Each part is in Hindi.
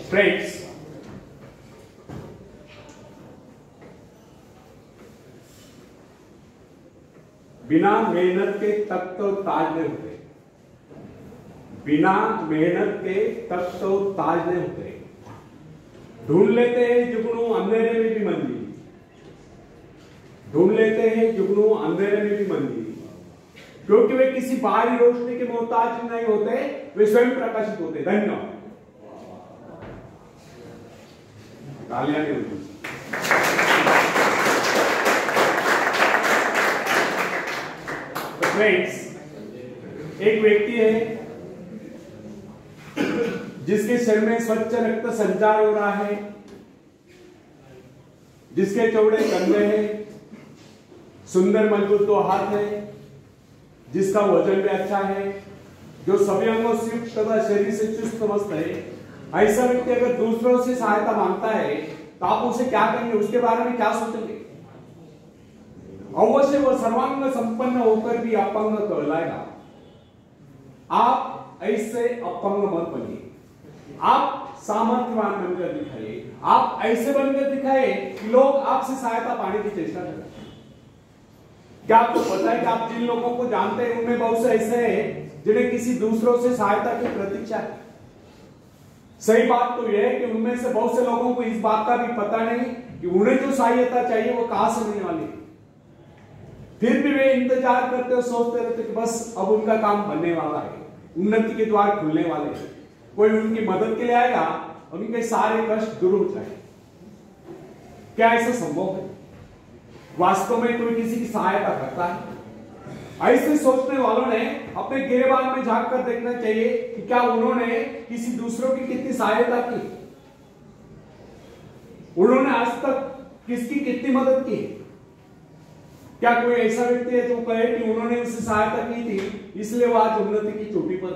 फ्रेंड्स, बिना मेहनत के तख्त तो ताज नहीं होते। बिना मेहनत के तख्त तो ताज नहीं होते। ढूंढ लेते हैं जुगनू अंधेरे में भी मंजिल, ढूंढ लेते हैं जुगनू अंधेरे में भी मंजिल, क्योंकि वे किसी बाहरी रोशनी के मोहताज नहीं होते, वे स्वयं प्रकाशित होते। धन्यवाद। तालियां नहीं होती। तो फ्रेंड्स, एक व्यक्ति है जिसके शरीर में स्वच्छ रक्त संचार हो रहा है, जिसके चौड़े कंधे हैं, सुंदर मजबूत दो हाथ है, जिसका वजन भी अच्छा है, जो सभी अंगों से युक्त तथा शरीर से चुस्त मस्त है, ऐसा व्यक्ति अगर दूसरों से सहायता मांगता है तो आप उसे क्या करेंगे, उसके बारे में क्या सोचेंगे? अवश्य वो सर्वांग संपन्न होकर भी अपंग कहलाएगा। आप ऐसे अपंग मत बनिए, आप सामर्थ्यवान बनकर दिखाइए, आप ऐसे बनकर दिखाए कि लोग आपसे सहायता पाने की चेष्टा करें। क्या आपको पता है कि आप जिन लोगों को जानते हैं उनमें बहुत से ऐसे हैं जिन्हें किसी दूसरों से सहायता की प्रतीक्षा है। सही बात तो यह है कि उनमें से बहुत से लोगों को इस बात का भी पता नहीं कि उन्हें जो सहायता चाहिए वो कहां से मिलने वाली है। फिर भी वे इंतजार करते और सोचते रहते कि बस अब उनका काम बनने वाला है, उन्नति के द्वार खुलने वाले हैं, कोई उनकी मदद के लिए आएगा और उनके सारे कष्ट दूर हो जाएंगे। क्या ऐसा संभव है? वास्तव में कोई किसी की सहायता करता है? ऐसे सोचने वालों ने अपने गिरेबान में झांक कर देखना चाहिए कि क्या उन्होंने किसी दूसरों की कितनी सहायता की, उन्होंने आज तक किसकी कितनी मदद की। क्या कोई ऐसा व्यक्ति है जो कहे कि उन्होंने उससे सहायता की थी इसलिए वो आज उन्नति की चोटी पर?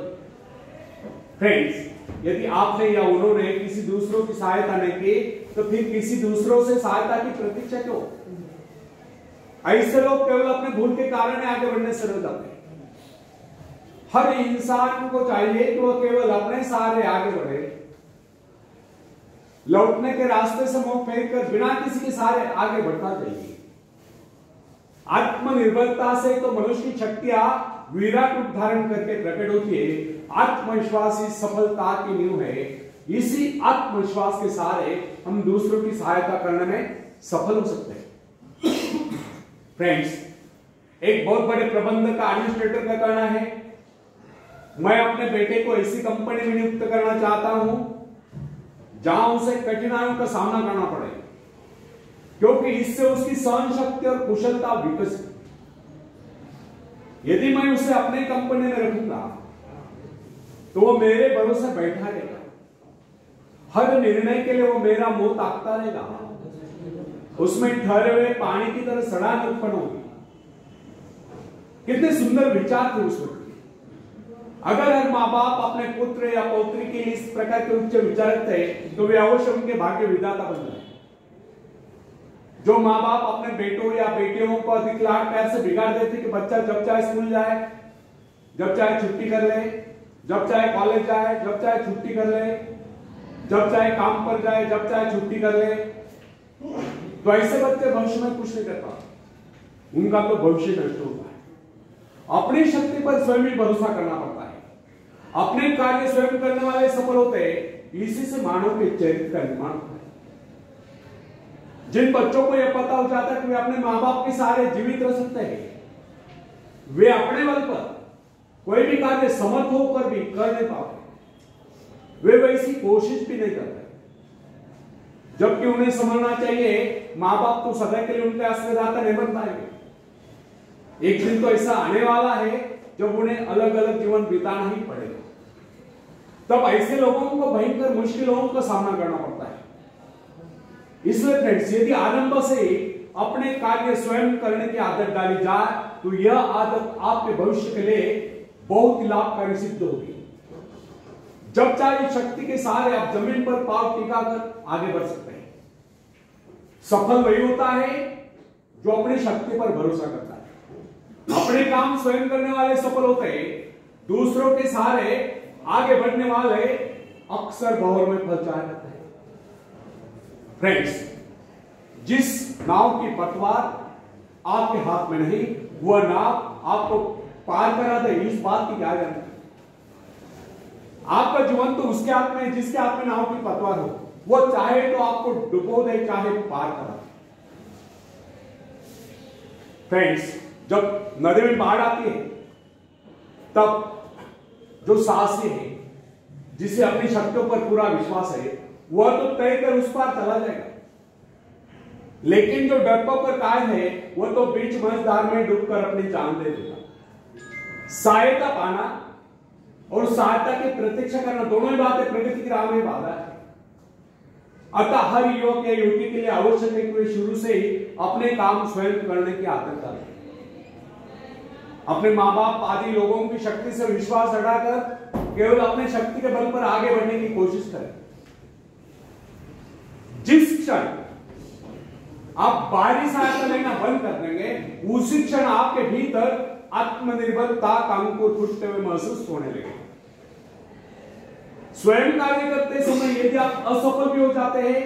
फ्रेंड्स, यदि आपने या उन्होंने किसी दूसरों की सहायता नहीं की तो फिर किसी दूसरों से सहायता की प्रतीक्षा क्यों? ऐसे लोग केवल अपने भूल के कारण आगे बढ़ने से रुक जाते हैं। हर इंसान को चाहिए कि वह केवल अपने सहारे आगे बढ़े, लौटने के रास्ते से मुंह फेर कर बिना किसी के सहारे आगे बढ़ता जाइए। आत्मनिर्भरता से तो मनुष्य की शक्तियां विराट रूप धारण करके प्रकट होती है। आत्मविश्वास ही सफलता की नींव है। इसी आत्मविश्वास के सहारे हम दूसरों की सहायता करने में सफल हो सकते हैं। फ्रेंड्स, एक बहुत बड़े प्रबंधक का, एडमिनिस्ट्रेटर का कहना है, मैं अपने बेटे को ऐसी कंपनी में नियुक्त करना चाहता हूं जहां उसे कठिनाइयों का सामना करना पड़े, क्योंकि इससे उसकी सहन शक्ति और कुशलता विकसित। यदि मैं उसे अपने कंपनी में रखूंगा तो वो मेरे भरोसे बैठा रहेगा, हर निर्णय के लिए वो मेरा मुंह ताकता रहेगा, उसमें ठहरे हुए पानी की तरह सड़ान उत्पन्न होगी। कितने सुंदर विचार थे उस वक्त। अगर हर माँ बाप अपने पुत्र या पौत्री के लिए इस प्रकार के उच्च विचार थे तो वे अवश्य उनके भाग्य विधाता बन जाए। जो माँ बाप अपने बेटों या बेटियों को अधिक लाड प्यार से बिगाड़ देते कि बच्चा जब चाहे स्कूल जाए, जब चाहे छुट्टी कर ले, जब चाहे कॉलेज जाए, जब चाहे छुट्टी कर ले, जब चाहे काम पर जाए, जब चाहे छुट्टी कर ले, तो ऐसे बच्चे भविष्य में कुछ नहीं कर पाते, उनका तो भविष्य नष्ट होता है। अपनी शक्ति पर स्वयं ही भरोसा करना पड़ता है। अपने कार्य स्वयं करने वाले सफल होते हैं। इसी से मानव के चरित्र का निर्माण होता है। जिन बच्चों को यह पता हो जाता है कि वे अपने माँ बाप के सहारे जीवित रह सकते हैं, वे अपने बल पर कोई भी कार्य समर्थ होकर भी कर नहीं पाते, वे वैसी कोशिश भी नहीं करते। जबकि उन्हें समझना चाहिए माँ बाप तो सदा के लिए उनके आश्रयदाता नहीं बन पाएंगे। एक दिन तो ऐसा आने वाला है जब उन्हें अलग अलग जीवन बिताना ही पड़ेगा। तब ऐसे लोगों को भयंकर मुश्किलों का सामना करना पड़ता है। इसलिए फ्रेंड्स, यदि आरंभ से अपने कार्य स्वयं करने की आदत डाली जाए तो यह आदत आपके भविष्य के लिए बहुत ही लाभकारी सिद्ध होगी। जब चाहे शक्ति के सहारे आप जमीन पर पांव टिकाकर आगे बढ़ सकते हैं। सफल वही होता है जो अपनी शक्ति पर भरोसा करता है। अपने काम स्वयं करने वाले सफल होते हैं। दूसरों के सहारे आगे बढ़ने वाले अक्सर भंवर में फंस जाया जाता है। फ्रेंड्स, जिस नाव की पतवार आपके हाथ में नहीं, वह नाव आपको पार करा दे, इस बात की क्या जानकारी। आपका जीवन तो उसके हाथ में, जिसके हाथ में नाव की पतवार हो। वो चाहे तो आपको डुबो दे, चाहे पार करा दे। फ्रेंड्स, जब नदी में बाढ़ आती है तब जो साहसी है, जिसे अपनी शक्तियों पर पूरा विश्वास है, वह तो तय कर उस पार चला जाएगा। लेकिन जो डरपोक पर कायम है, वह तो बीच मझधार में डूबकर अपनी जान दे देगा। सहायता पाना और सहायता की प्रतीक्षा करना, दोनों ही बातें प्रगति की राह में बाधा है। अतः हर युवक या युवती के लिए आवश्यक है कि वे शुरू से ही अपने काम स्वयं करने की आदत डालें। अपने माँ बाप आदि लोगों की शक्ति से विश्वास हटाकर केवल अपने शक्ति के बल पर आगे बढ़ने की कोशिश करें। जिस क्षण आप बाहरी सहायता लेना बंद कर देंगे, उसी क्षण आपके भीतर आत्मनिर्भरता का अंकुर फूटते हुए महसूस होने लगेगा। स्वयं कार्य करते समय यदि आप असफल भी हो जाते हैं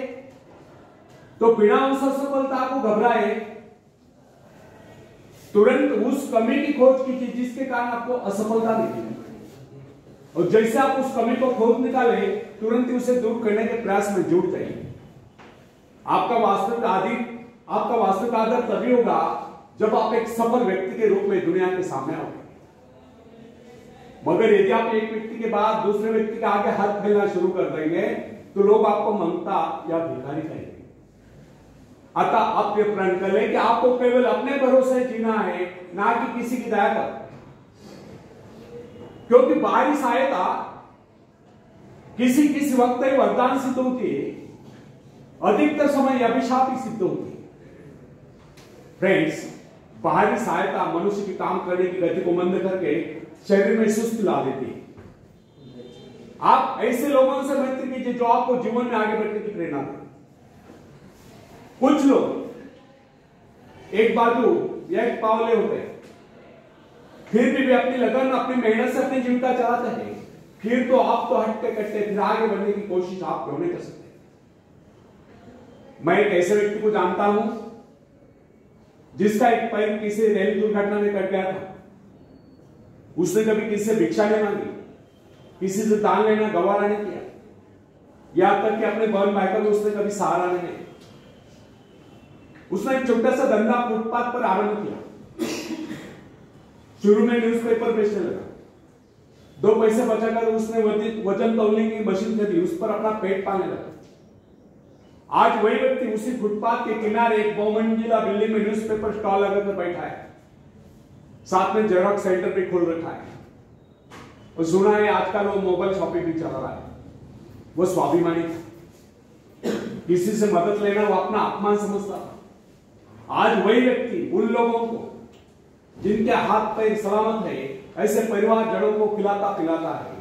तो बिना उस असफलता को घबराए तुरंत उस कमी की खोज कीजिए जिसके कारण आपको असफलता मिली, और जैसे आप उस कमी को खोज निकाले, तुरंत ही उसे दूर करने के प्रयास में जुट जाइए। आपका वास्तविक आदर तभी होगा जब आप एक सफल व्यक्ति के रूप में दुनिया के सामने आओगे। मगर यदि आप एक व्यक्ति के बाद दूसरे व्यक्ति के आगे हाथ फैलाना शुरू कर देंगे तो लोग आपको ममता या भिखारी कहेंगे। अतः आप ये प्रण कर लें कि आपको केवल अपने भरोसे जीना है, ना कि किसी की दया पर। क्योंकि बाहरी सहायता किसी वक्त ही वरदान सिद्ध होती है, अधिकतर समय अभिशाप ही सिद्ध होती है। फ्रेंड्स, बाहरी सहायता मनुष्य की काम करने की गति को मंद करके शरीर में सुस्ती ला देती है। आप ऐसे लोगों से मैत्री कीजिए जो आपको जीवन में आगे बढ़ने की प्रेरणा दे। कुछ लोग एक बाजू या एक पावले होते हैं, फिर भी वे अपनी लगन, अपनी मेहनत से अपनी जीविका चलाते हैं। फिर तो आप तो हटते कटते, फिर आगे बढ़ने की कोशिश आप क्यों नहीं कर सकते। मैं एक ऐसे व्यक्ति को जानता हूं जिसका एक पैर किसी रेल दुर्घटना में कट गया था। उसने कभी किसी से भिक्षा नहीं मांगी, किसी से दान लेना गवारा नहीं किया, यहां तक कि अपने बहन भाई का भी उसने कभी सहारा नहीं लिया। उसने एक छोटा सा धंधा फुटपाथ पर आरंभ किया। शुरू में न्यूज़पेपर बेचने लगा, 2 पैसे बचाकर उसने वजन तौलने की मशीन खरीदी, उस पर अपना पेट पालने लगा। आज वही व्यक्ति उसी फुटपाथ के किनारे एक बहुमंजिला बिल्डिंग में न्यूज़पेपर स्टॉल लगाकर बैठा है, साथ में जेरॉक्स सेंटर भी खोल रखा है, और सुना है आजकल वो मोबाइल शॉपिंग भी चला रहा है। वो स्वाभिमानी था, किसी से मदद लेना वो अपना अपमान समझता था। आज वही व्यक्ति उन लोगों को जिनके हाथ पैर सलामत है, ऐसे परिवार जड़ों को खिलाता पिलाता है,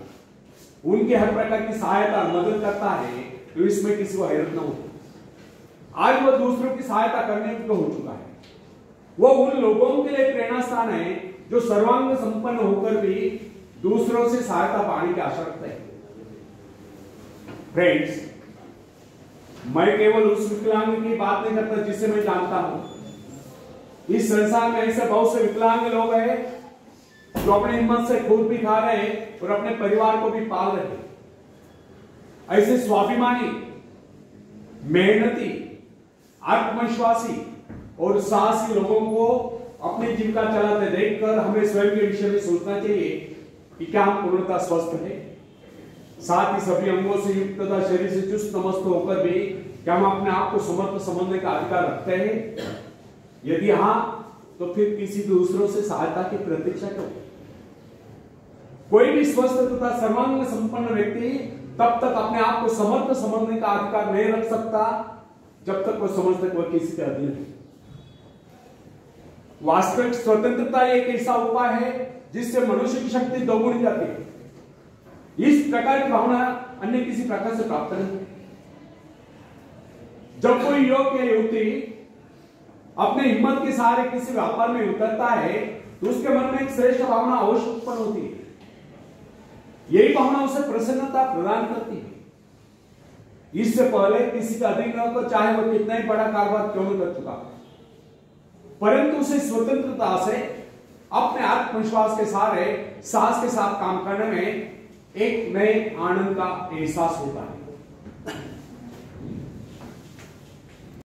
उनके हर प्रकार की सहायता मदद करता है, तो इसमें किसी को हैरत न हो। आज वो दूसरों की सहायता करने को हो चुका है। वो उन लोगों के लिए प्रेरणा स्थान है जो सर्वांग संपन्न होकर भी दूसरों से सहायता पाने की आशा रखते हैं। फ्रेंड्स, मैं केवल उस विकलांग की बात नहीं करता जिसे मैं जानता हूं। इस संसार में ऐसे बहुत से विकलांग लोग हैं जो अपनी हिम्मत से खून भी खा रहे हैं और अपने परिवार को भी पाल रहे हैं। ऐसे स्वाभिमानी, मेहनती, आत्मविश्वासी और साहसी लोगों को अपनी जीविका चलाते देखकर हमें स्वयं के विषय में सोचना चाहिए कि क्या हम पूर्णतः स्वस्थ हैं, साथ ही सभी अंगों से युक्त तथा शरीर से चुस्त मस्त होकर भी क्या हम अपने आप को समर्थ समझने का अधिकार रखते हैं। यदि हां, तो फिर किसी दूसरों से सहायता की प्रतीक्षा क्यों। कोई भी स्वस्थ तथा सर्वांग संपन्न व्यक्ति तब तक अपने आप को समर्थ समझने का अधिकार नहीं रख सकता जब तक वो समझता कि वह किसी के अधीन है। वास्तविक स्वतंत्रता एक ऐसा उपाय है जिससे मनुष्य की शक्ति दोगुनी जाती है। इस प्रकार की भावना अन्य किसी प्रकार से प्राप्त नहीं। जब कोई युवक या युवती अपने हिम्मत के सहारे किसी व्यापार में उतरता है तो उसके मन में एक श्रेष्ठ भावना अवश्य उत्पन्न होती है। यही भावना उसे प्रसन्नता प्रदान करती है। इससे पहले किसी का अधिक न हो, चाहे वो कितना ही बड़ा कारोबार क्यों न कर चुका, परंतु उसे स्वतंत्रता से अपने आत्मविश्वास के सारे साहस के साथ काम करने में एक नए आनंद का एहसास होता है।